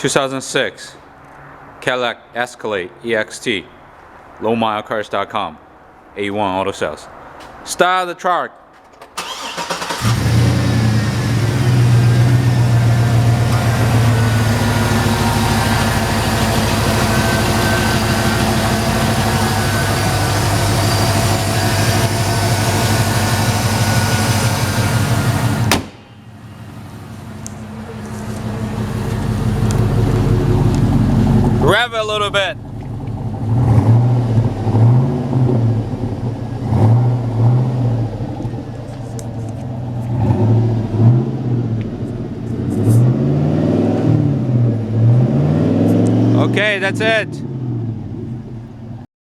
2006 Cadillac Escalade EXT, lowmilecars.com, A1 Auto Sales. Start the truck. Rev it a little bit. Okay, that's it.